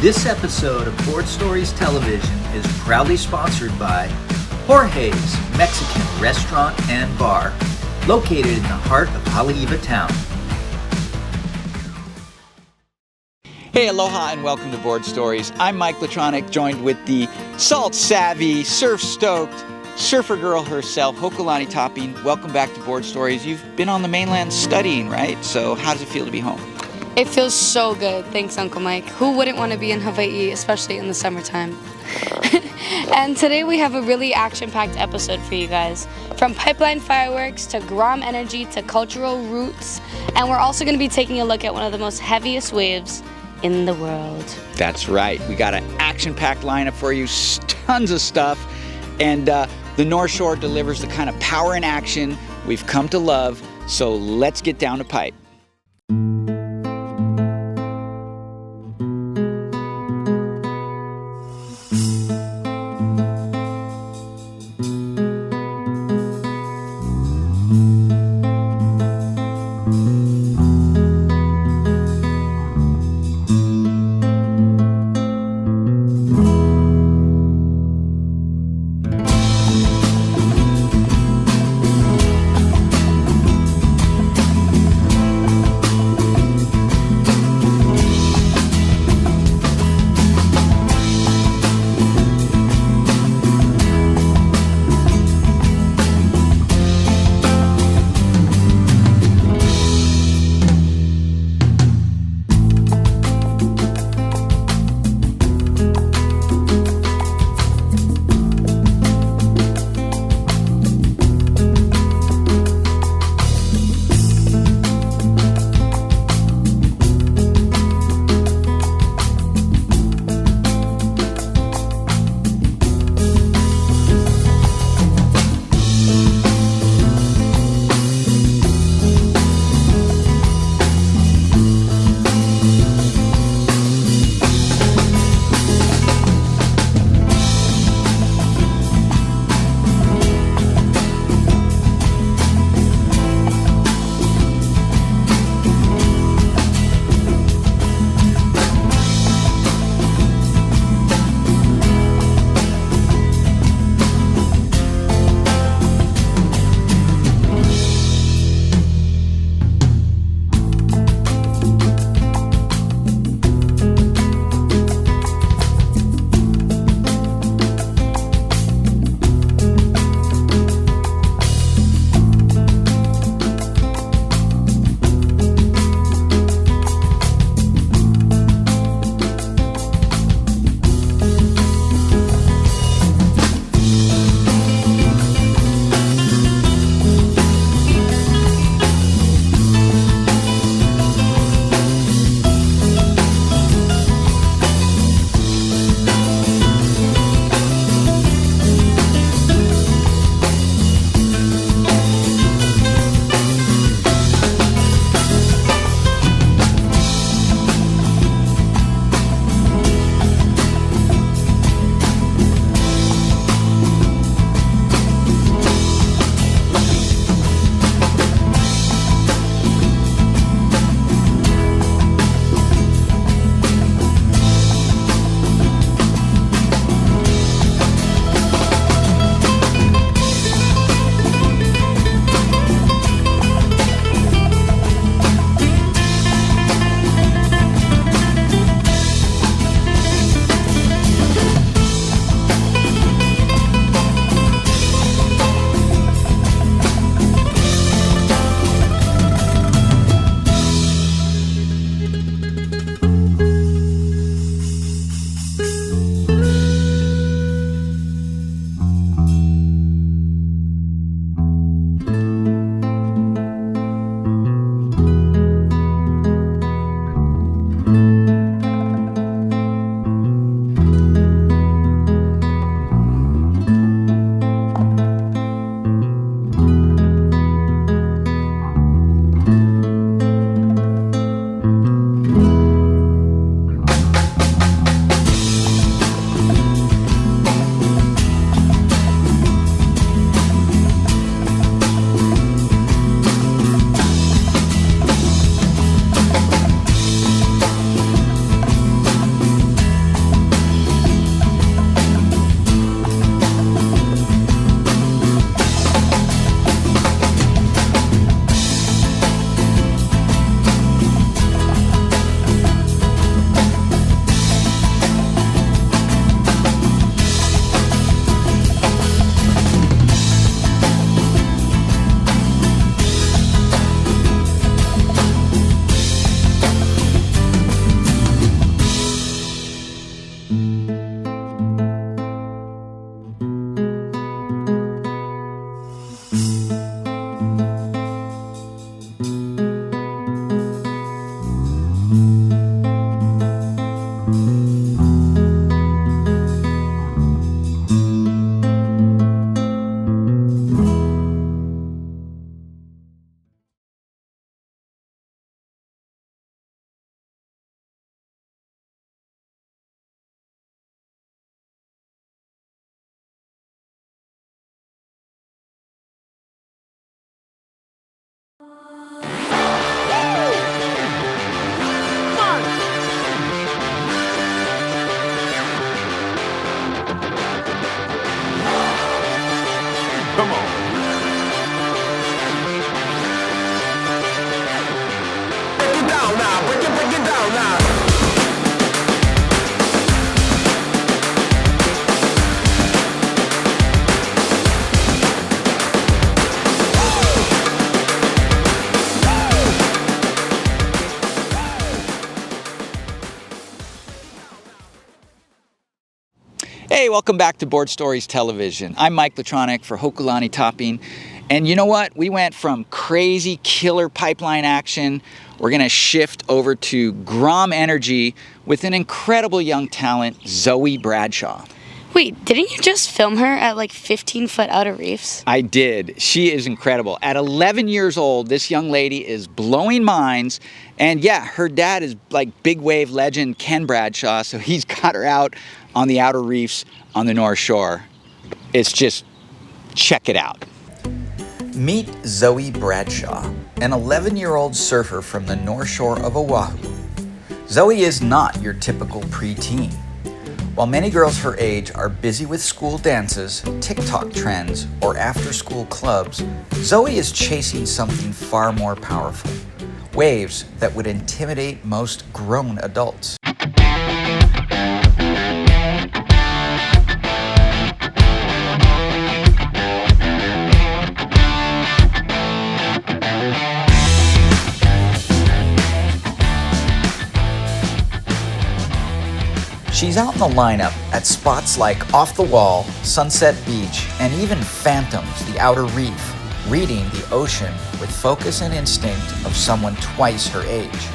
This episode of Board Stories Television is proudly sponsored by Jorge's Mexican Restaurant and Bar, located in the heart of Haleiwa town. Hey, aloha and welcome to Board Stories. I'm Mike Latronic, joined with the salt-savvy, surf-stoked surfer girl herself, Hokulani Topping. Welcome back to Board Stories. You've been on the mainland studying, right? So how does it feel to be home? It feels so good. Thanks, Uncle Mike. Who wouldn't want to be in Hawaii, especially in the summertime? And today we have a really action-packed episode for you guys. From pipeline fireworks to Grom energy to cultural roots. And we're also going to be taking a look at one of the most heaviest waves in the world. That's right. We got an action-packed lineup for you. Tons of stuff. And the North Shore delivers the kind of power and action we've come to love. So let's get down to pipe. Come on. Break it down now. Break it down now. Hey, welcome back to Board Stories Television. I'm Mike Latronic for Hokulani Topping. And you know what? We went from crazy killer pipeline action. We're going to shift over to Grom energy with an incredible young talent, Zoe Bradshaw. Wait, didn't you just film her at like 15-foot outer reefs? I did. She is incredible. At 11 years old, this young lady is blowing minds. And yeah, her dad is like big wave legend Ken Bradshaw, so he's got her out on the outer reefs on the North Shore. It's just, check it out. Meet Zoe Bradshaw, an 11-year-old surfer from the North Shore of Oahu. Zoe is not your typical preteen. While many girls her age are busy with school dances, TikTok trends, or after-school clubs, Zoe is chasing something far more powerful. Waves that would intimidate most grown adults. She's out in the lineup at spots like Off the Wall, Sunset Beach, and even Phantoms, the outer reef, reading the ocean with focus and instinct of someone twice her age.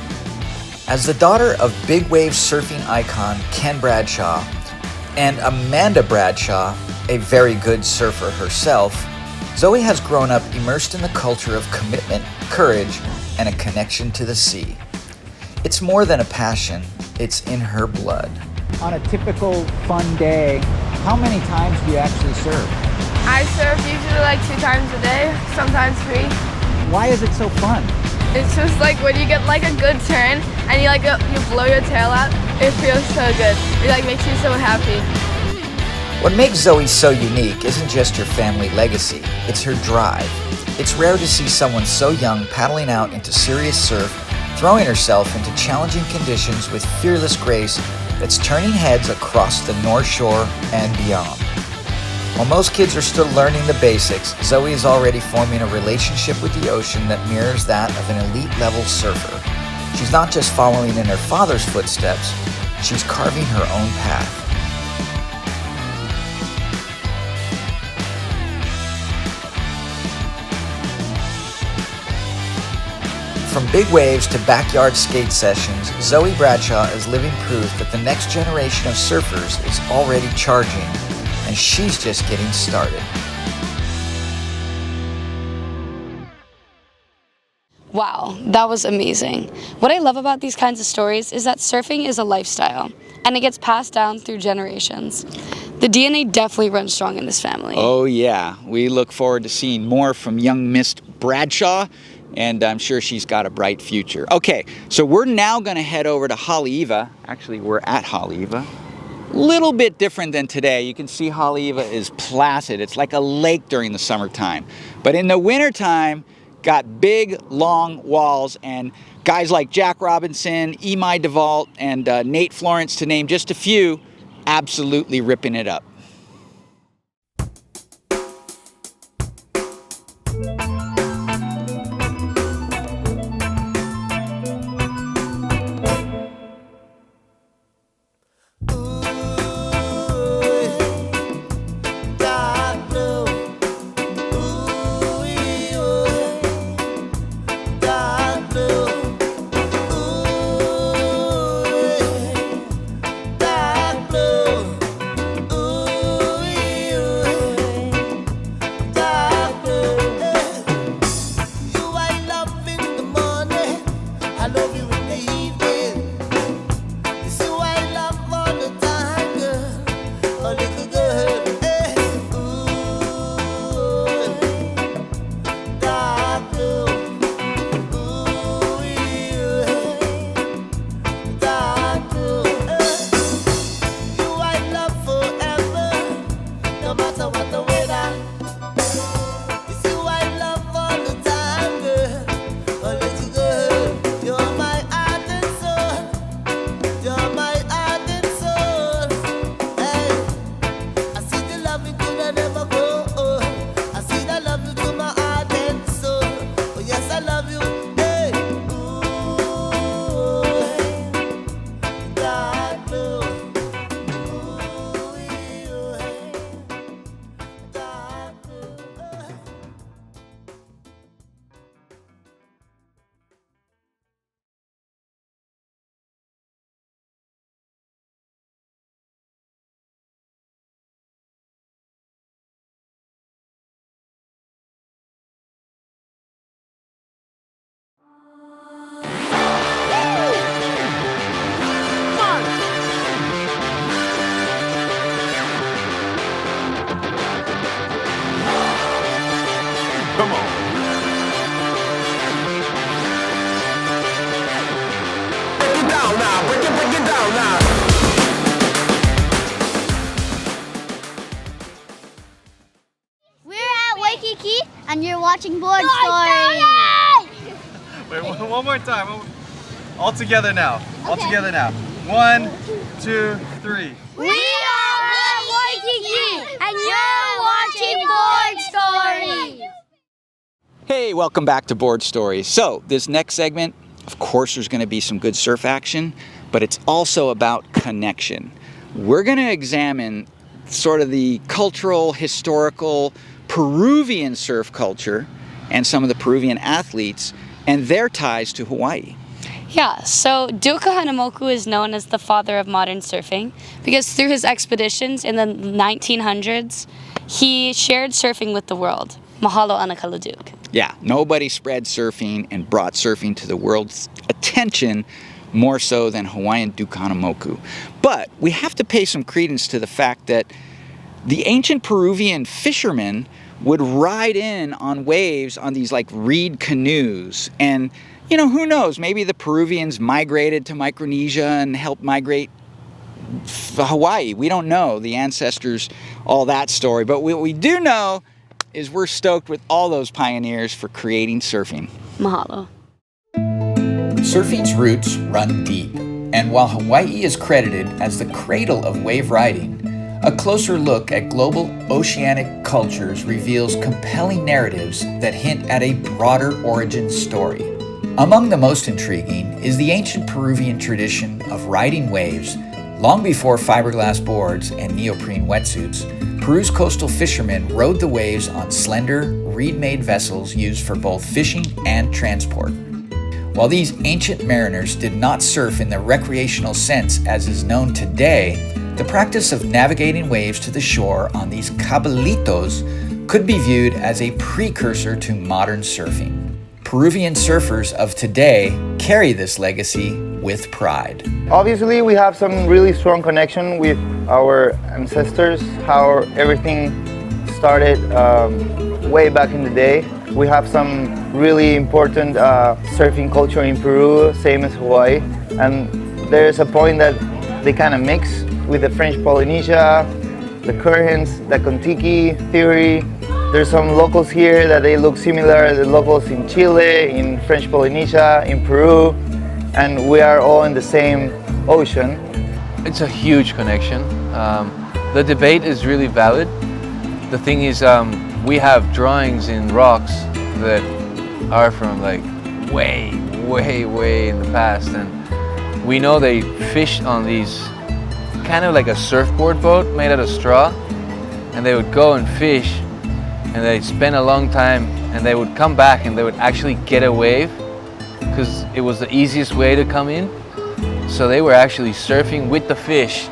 As the daughter of big wave surfing icon Ken Bradshaw and Amanda Bradshaw, a very good surfer herself, Zoe has grown up immersed in the culture of commitment, courage, and a connection to the sea. It's more than a passion, it's in her blood. On a typical fun day, how many times do you actually surf? I surf usually like 2 times a day, sometimes 3. Why is it so fun? It's just like when you get like a good turn and you blow your tail out, it feels so good. It like makes you so happy. What makes Zoe so unique isn't just her family legacy, it's her drive. It's rare to see someone so young paddling out into serious surf, throwing herself into challenging conditions with fearless grace that's turning heads across the North Shore and beyond. While most kids are still learning the basics, Zoe is already forming a relationship with the ocean that mirrors that of an elite-level surfer. She's not just following in her father's footsteps, she's carving her own path. From big waves to backyard skate sessions, Zoe Bradshaw is living proof that the next generation of surfers is already charging, and she's just getting started. Wow, that was amazing. What I love about these kinds of stories is that surfing is a lifestyle, and it gets passed down through generations. The DNA definitely runs strong in this family. Oh yeah, we look forward to seeing more from young Miss Bradshaw, and I'm sure she's got a bright future. Okay, so we're now going to head over to Haleiwa. Actually, we're at Haleiwa. Little bit different than today. You can see Haleiwa is placid. It's like a lake during the summertime. But in the wintertime, got big, long walls, and guys like Jack Robinson, DeVault, and Nate Florence, to name just a few, absolutely ripping it up. Ooh, watching Board Stories. Wait, one more time. All together now. All together now. 1, 2, 3. We are Kontiki, and you're watching Board Stories. Hey, welcome back to Board Stories. So, this next segment, of course, there's going to be some good surf action, but it's also about connection. We're going to examine sort of the cultural, historical, Peruvian surf culture and some of the Peruvian athletes and their ties to Hawaii. Yeah, so Kahanamoku is known as the father of modern surfing because through his expeditions in the 1900s, he shared surfing with the world. Mahalo Anakala Duke. Yeah, nobody spread surfing and brought surfing to the world's attention more so than Hawaiian Kahanamoku. But we have to pay some credence to the fact that the ancient Peruvian fishermen would ride in on waves on these like reed canoes. And, you know, who knows, maybe the Peruvians migrated to Micronesia and helped migrate Hawaii. We don't know the ancestors, all that story. But what we do know is we're stoked with all those pioneers for creating surfing. Mahalo. Surfing's roots run deep, and while Hawaii is credited as the cradle of wave riding, a closer look at global oceanic cultures reveals compelling narratives that hint at a broader origin story. Among the most intriguing is the ancient Peruvian tradition of riding waves. Long before fiberglass boards and neoprene wetsuits, Peru's coastal fishermen rode the waves on slender, reed-made vessels used for both fishing and transport. While these ancient mariners did not surf in the recreational sense as is known today, the practice of navigating waves to the shore on these Cabalitos could be viewed as a precursor to modern surfing. Peruvian surfers of today carry this legacy with pride. Obviously, we have some really strong connection with our ancestors, how everything started way back in the day. We have some really important surfing culture in Peru, same as Hawaii, and there's a point that they kind of mix with the French Polynesia, the currents, the Kontiki theory. There's some locals here that they look similar to the locals in Chile, in French Polynesia, in Peru, and we are all in the same ocean. It's a huge connection. The debate is really valid. The thing is, we have drawings in rocks that are from like way in the past, and we know they fished on these kind of like a surfboard boat made out of straw, and they would go and fish, and they'd spend a long time, and they would come back and they would actually get a wave because it was the easiest way to come in. So they were actually surfing with the fish.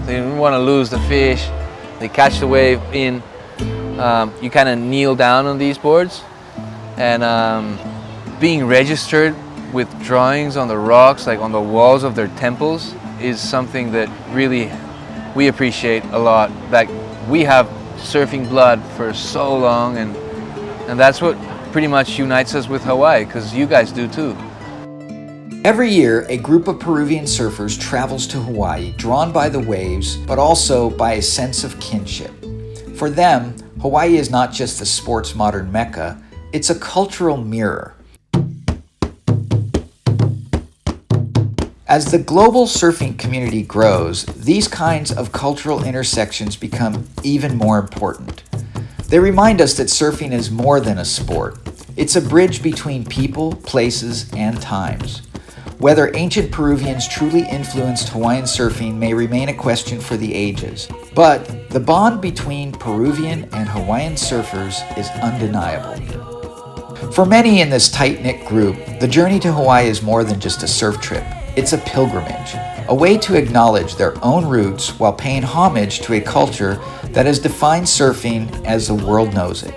They didn't want to lose the fish. They catch the wave in. You kind of kneel down on these boards, and being registered with drawings on the rocks, like on the walls of their temples, is something that really we appreciate a lot. That we have surfing blood for so long, and that's what pretty much unites us with Hawaii, because you guys do too. Every year, a group of Peruvian surfers travels to Hawaii, drawn by the waves, but also by a sense of kinship. For them, Hawaii is not just the sport's modern mecca, it's a cultural mirror. As the global surfing community grows, these kinds of cultural intersections become even more important. They remind us that surfing is more than a sport. It's a bridge between people, places, and times. Whether ancient Peruvians truly influenced Hawaiian surfing may remain a question for the ages, but the bond between Peruvian and Hawaiian surfers is undeniable. For many in this tight-knit group, the journey to Hawaii is more than just a surf trip. It's a pilgrimage, a way to acknowledge their own roots while paying homage to a culture that has defined surfing as the world knows it.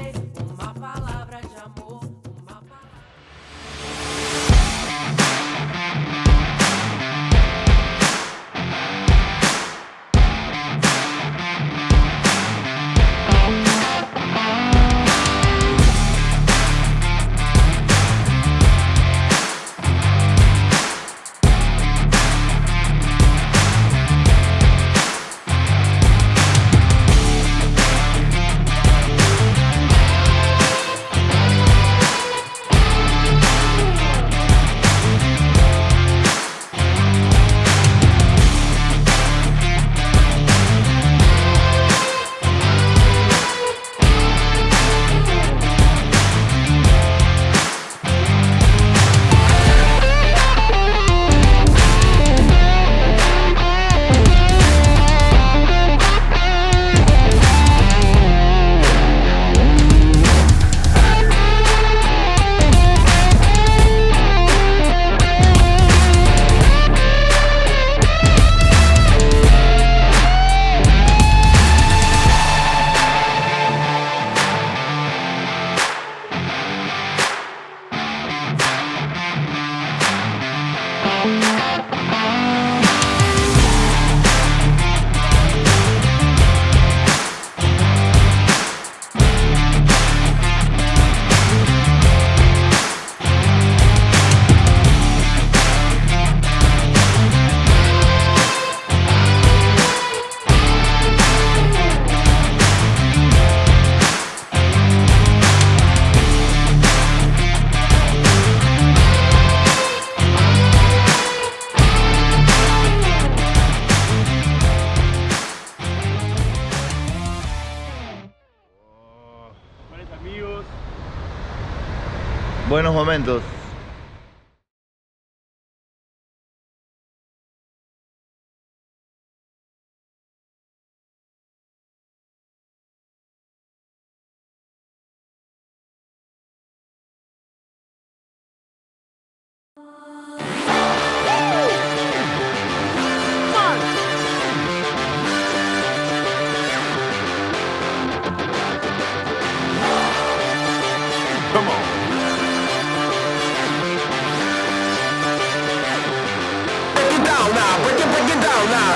Buenos momentos. Come on. Break it down now. Break it down now.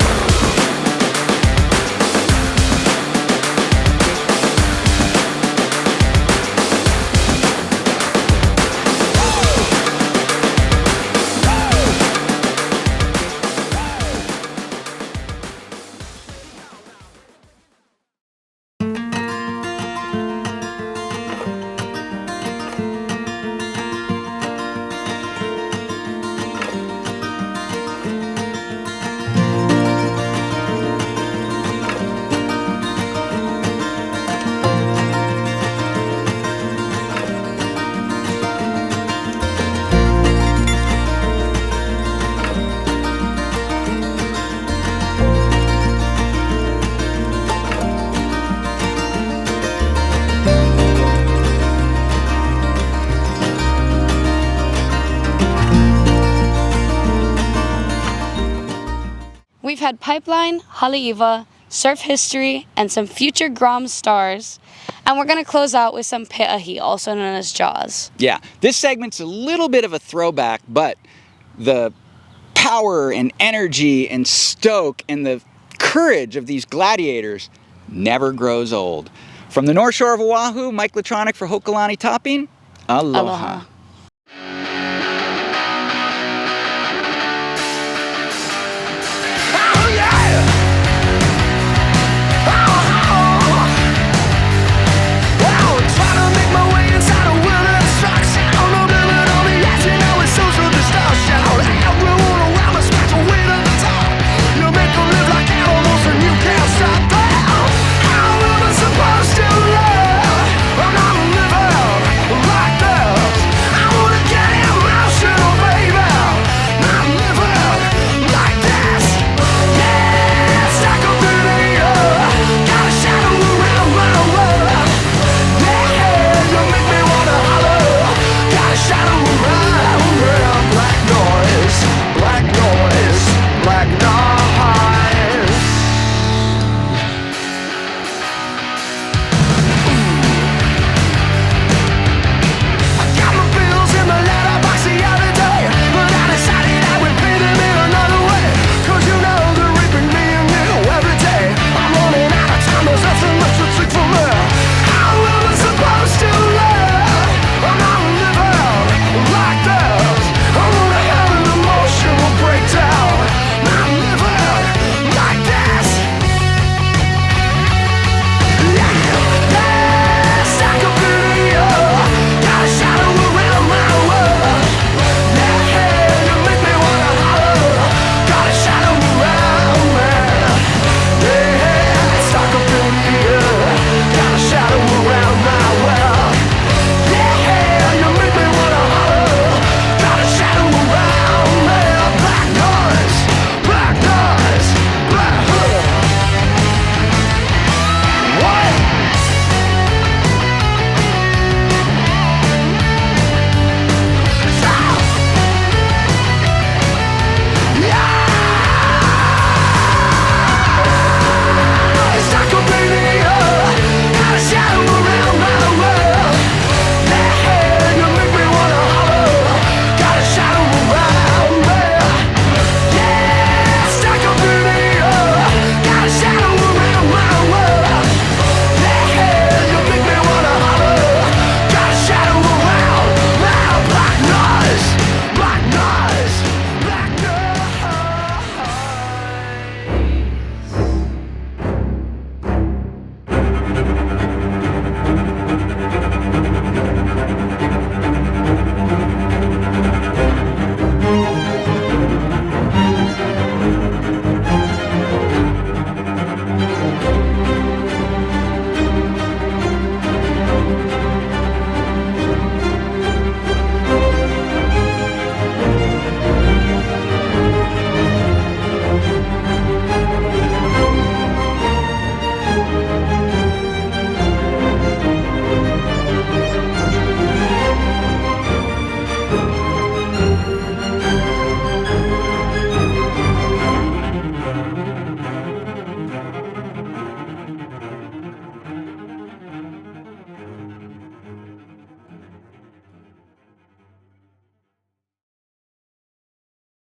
We've had Pipeline, Haleiwa, Surf History, and some future Grom stars. And we're going to close out with some Pe'ahi, also known as Jaws. Yeah, this segment's a little bit of a throwback, but the power and energy and stoke and the courage of these gladiators never grows old. From the North Shore of Oahu, Mike Latronic for Hokulani Topping, aloha.